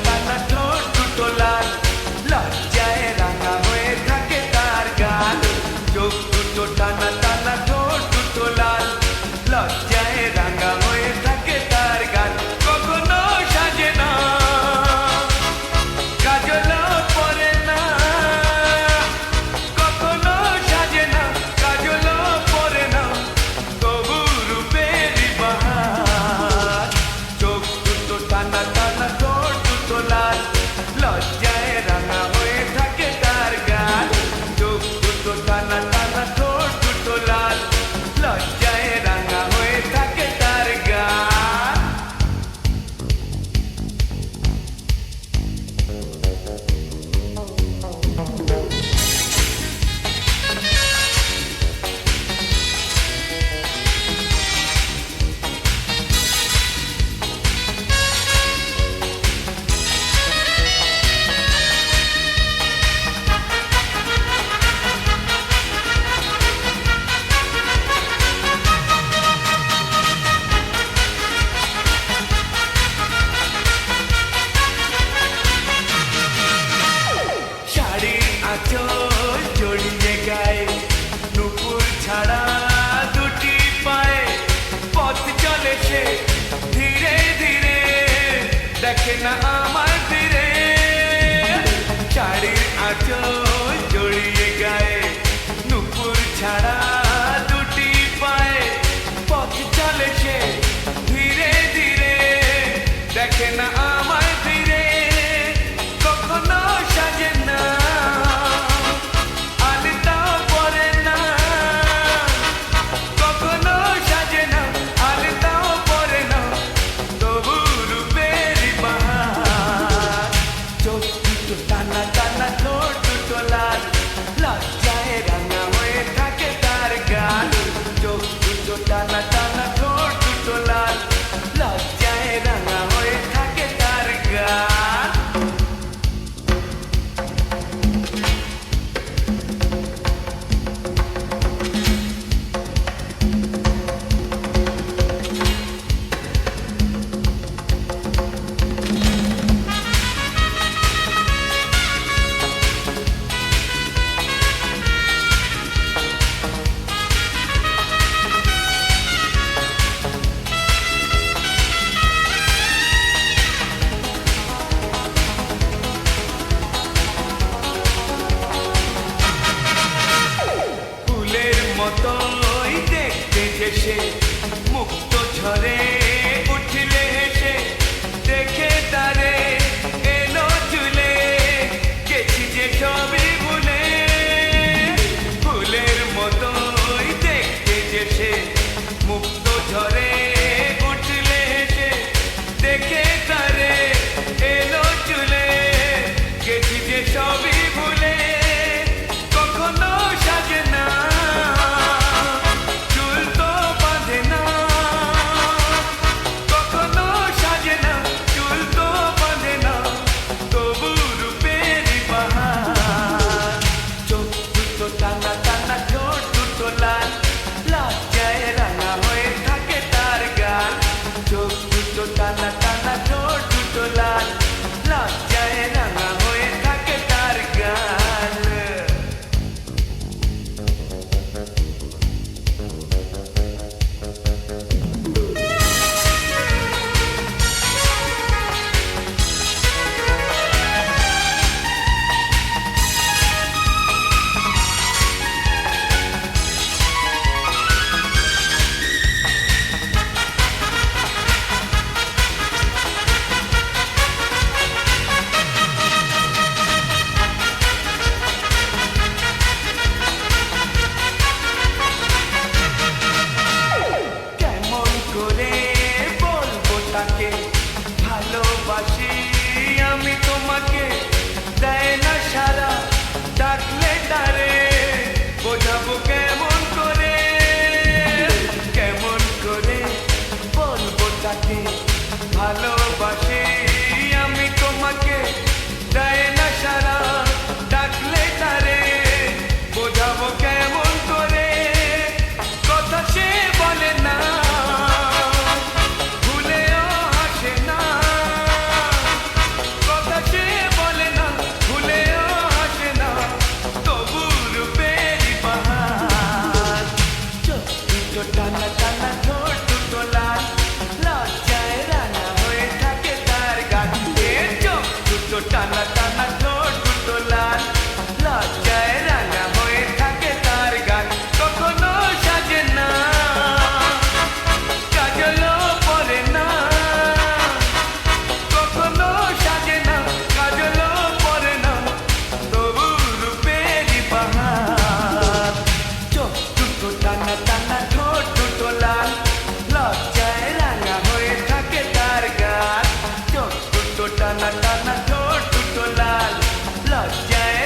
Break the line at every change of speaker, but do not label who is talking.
টানা ঠোঁট দুটো লাল, লজ্জায় রাঙা হয়ে থাকে তার গাল। চোখ দুটো টানা টানা ঠোঁট দুটো লাল, লজ্জায় রাঙা হয়ে থাকে তার গাল। কখনো সাজে না, কাজলও পরে না, কখনো সাজে না, কাজলও পরে না, তবু রূপেরই বাহার। চোখ দুটো টানা টানা ঠোঁট দুটো লাল, লজ্জায় রাঙা হয়ে থাকে তার গাল। চোখ দুটো টানা টানা ঠোঁট দুটো লাল, লজ্জায় রাঙা হয়ে থাকে তার গাল। শাড়ির আঁচল জড়িয়ে গায়ে, নুপুর ছাড়া দুটি পায়ে, পথ চলে সে ধীরে ধীরে, দেখে না আমার ফিরে। শাড়ির আঁচল জড়িয়ে গায়ে, নুপুর ছাড়া দুটি পায়ে, পথ চলে সে ধীরে ধীরে, দেখে না আমার ফিরে। কখনো সাজে না, আলতাও পরে না, কখনো সাজে না, আলতাও পরে না, তবু রূপেরই বাহার। চোখ দুটো টানা টানা ঠোঁট দুটো লাল, লজ্জায় রাঙা হয়ে থাকে তার টানা টানা ঠোঁট দুটো লাল লজ্জায় রাঙা হয়ে থাকে তার গাল কখনো সাজে না কাজলও পরে না কখনো সাজে না কাজলও পরে না তবু রূপেরই বাহার চোখ দুটো টানা টানা ঠোঁট দুটো লাল লজ্জায় রাঙা হয়ে থাকে তার গাল চোখ দুটো টানা টানা ঠোঁট দুটো লাল লজ্জায়